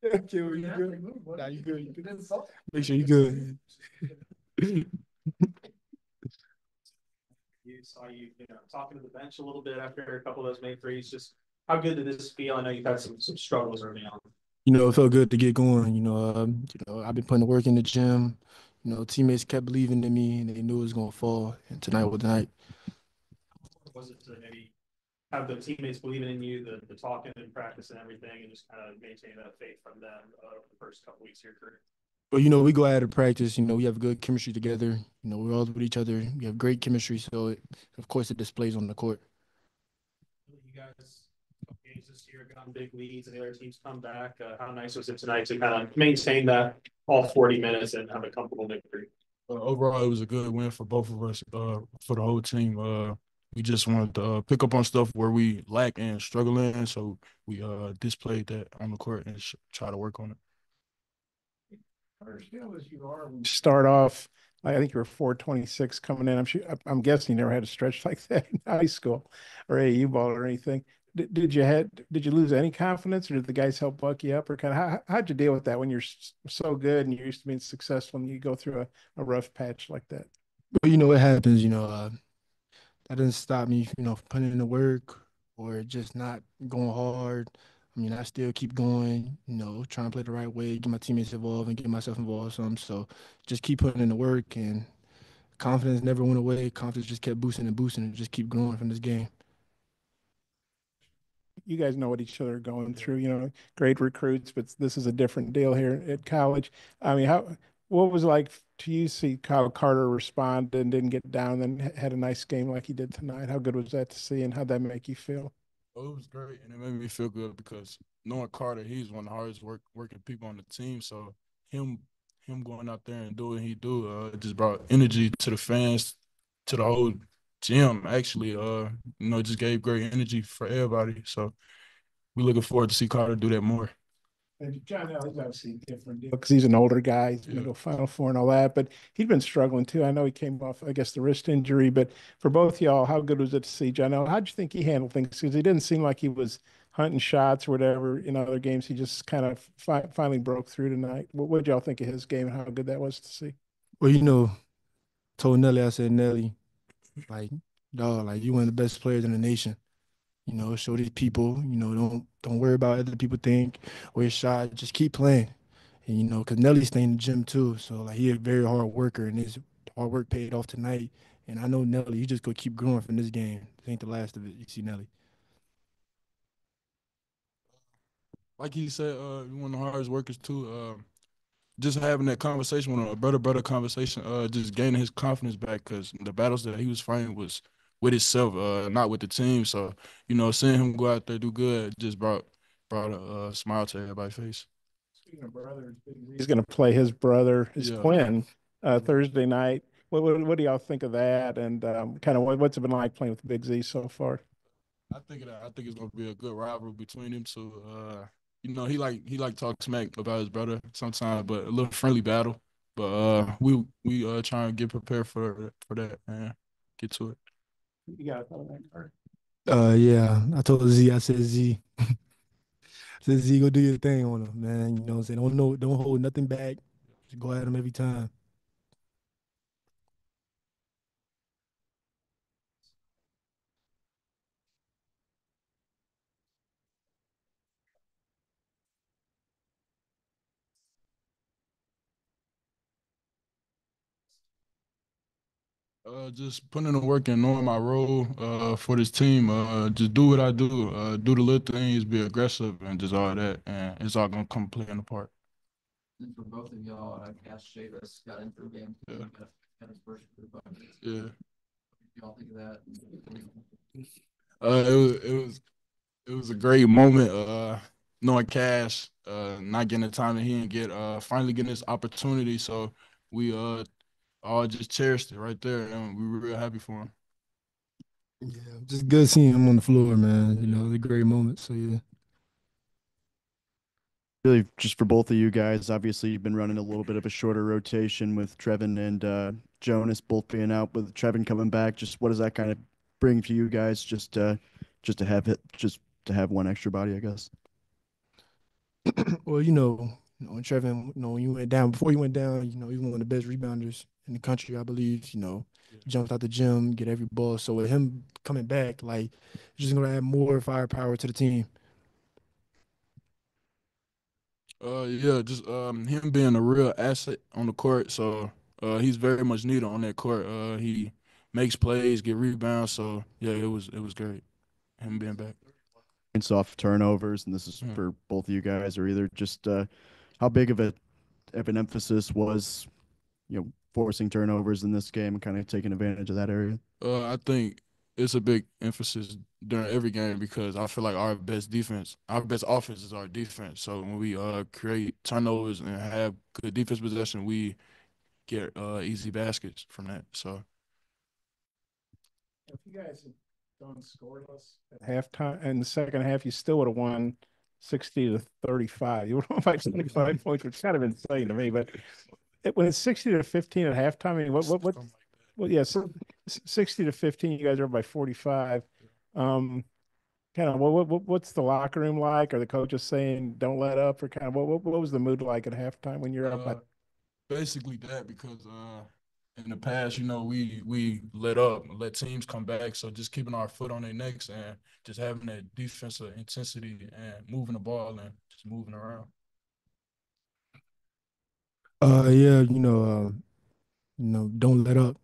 Okay, well, you good? Nah, you good. You good. Make sure you good. You saw talking to the bench a little bit after a couple of those made threes. Just how good did this feel? I know you've had some struggles early on. It felt good to get going. I've been putting the work in the gym. Teammates kept believing in me, and they knew it was gonna fall. And tonight was the night. Was it to maybe have the teammates believing in you, the talking and practice and everything, and just kind of maintain that faith from them over the first couple weeks of your career? But we go out of practice. We have good chemistry together. We're all with each other. We have great chemistry, so of course it displays on the court. You guys games this year, gotten big leads, and the other teams come back. How nice was it tonight to kind of maintain that all 40 minutes and have a comfortable victory? Overall, it was a good win for both of us, for the whole team. We just wanted to pick up on stuff where we lack and struggle in, so we displayed that on the court and try to work on it. As you are, start off, I think you were 426 coming in. I'm guessing you never had a stretch like that in high school or AU ball or anything. Did you lose any confidence, or did the guys help buck you up, or kind of how'd you deal with that when you're so good and you're used to being successful and you go through a rough patch like that? But what happens. That doesn't stop me, from putting in the work or just not going hard. I still keep going, trying to play the right way, get my teammates involved and get myself involved some. So just keep putting in the work, and confidence never went away. Confidence just kept boosting and boosting and just keep growing from this game. You guys know what each other are going through, great recruits, but this is a different deal here at college. I mean, what was it like to you see Kyle Carter respond and didn't get down and had a nice game like he did tonight? How good was that to see, and how'd that make you feel? Oh, it was great, and it made me feel good because knowing Carter, he's one of the hardest working people on the team. So him him going out there and doing what he do, it just brought energy to the fans, to the whole gym. Actually, it just gave great energy for everybody. So we looking forward to see Carter do that more. And John Ellis obviously a different deal because he's an older guy. He's going to Yeah. go Final Four and all that, but he'd been struggling too. I know he came off, I guess, the wrist injury, but for both y'all, how good was it to see John Ellis? How'd you think he handled things? Because he didn't seem like he was hunting shots or whatever in other games. He just kind of finally broke through tonight. What did y'all think of his game and how good that was to see? Well, told Nelly, I said, Nelly, like, dog, like you one of the best players in the nation. Show these people, don't worry about what other people think or your shot. Just keep playing. And cause Nelly stayed in the gym too. So like he a very hard worker, and his hard work paid off tonight. And I know Nelly, he just gonna keep growing from this game. This ain't the last of it. You see Nelly. Like he said, one of the hardest workers too. Just having that conversation with him, a brother conversation, just gaining his confidence back because the battles that he was fighting was with himself, not with the team. So seeing him go out there do good just brought a smile to everybody's face. Speaking of brothers, he's going to play his brother, his Yeah, twin, Thursday night. What do y'all think of that? And kind of what's it been like playing with Big Z so far? I think it's gonna be a good rivalry between them two. He like talk smack about his brother sometimes, but a little friendly battle. But we trying to get prepared for that and get to it. You got that card. Yeah, I told Z, I said Z, said Z, go do your thing on him, man. You know what I'm saying? Don't know, don't hold nothing back. Just go at him every time. Just putting in the work and knowing my role for this team. Just do what I do. Do the little things, be aggressive, and just all that, and it's all gonna come playing a part. And for both of y'all, Cass Chavis got in for a game. Yeah. Got his first group of Yeah. y'all think of that? It was a great moment. Knowing Cash, not getting the time that he didn't get, finally getting this opportunity. So we all just cherished it right there, and we were real happy for him. Yeah, just good seeing him on the floor, man. It was a great moment. So yeah. Really, just for both of you guys, obviously you've been running a little bit of a shorter rotation with Trevin and Jonas both being out, with Trevin coming back. Just what does that kind of bring for you guys? Just to have it, just to have one extra body, I guess. Well, when Trevin, when you went down, before you went down, he was one of the best rebounders in the country, I believe. Yeah. Jumped out the gym, get every ball. So with him coming back, like, it's just gonna add more firepower to the team. Yeah, just him being a real asset on the court. So he's very much needed on that court. He makes plays, get rebounds. So yeah, it was great him being back. Points off turnovers, and this is Yeah. for both of you guys, or either just how big of an emphasis was, forcing turnovers in this game and kind of taking advantage of that area? I think it's a big emphasis during every game because I feel like our best offense is our defense. So when we create turnovers and have good defense possession, we get easy baskets from that. So If you guys had gone scoreless at halftime in the second half, you still would have won 60-35. You would have won by 25 points, which is kind of insane to me. But when it's 60-15 at halftime, I mean, what? something like Well, yes, 60-15. You guys are up by 45. Um, Kind of what's the locker room like? Are the coaches saying don't let up, or kind of what was the mood like at halftime when you're that. up by? Basically that because in the past, we let up, let teams come back. So just keeping our foot on their necks and just having that defensive intensity and moving the ball and just moving around. Yeah, don't let up.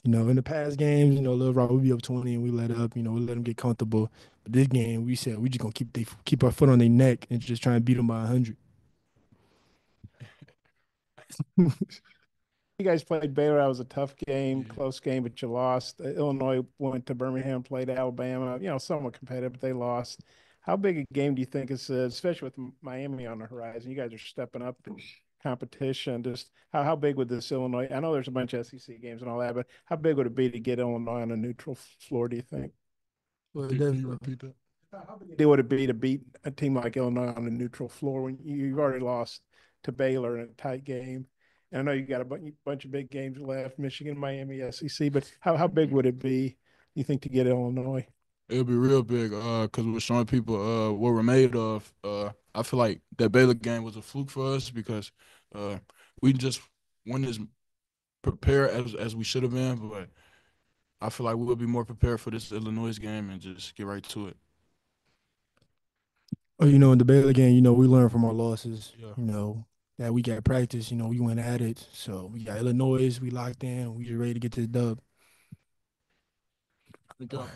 In the past games, Lil Rock, we be up 20 and we let up, we let them get comfortable. But this game, we said we just gonna keep our foot on their neck and just try and beat them by 100. You guys played Baylor. That was a tough game, Yeah. close game, but you lost. Illinois went to Birmingham, played Alabama. Somewhat competitive, but they lost. How big a game do you think is, especially with Miami on the horizon? You guys are stepping up in competition. Just how big would this Illinois? I know there's a bunch of SEC games and all that, but how big would it be to get Illinois on a neutral floor? Do you think? Well, Can you repeat that? How big a deal would it be to beat a team like Illinois on a neutral floor when you've already lost to Baylor in a tight game? And I know you got a bunch of big games left, Michigan, Miami, SEC, but how big would it be, you think, to get Illinois? It'll be real big, because we're showing people what we're made of. I feel like that Baylor game was a fluke for us because we just weren't as prepared as we should have been. But I feel like we'll be more prepared for this Illinois game and just get right to it. Oh, in the Baylor game, we learned from our losses. Yeah. That we got practice. We went at it. So we got Illinois. We locked in. We just ready to get to the dub. Good job.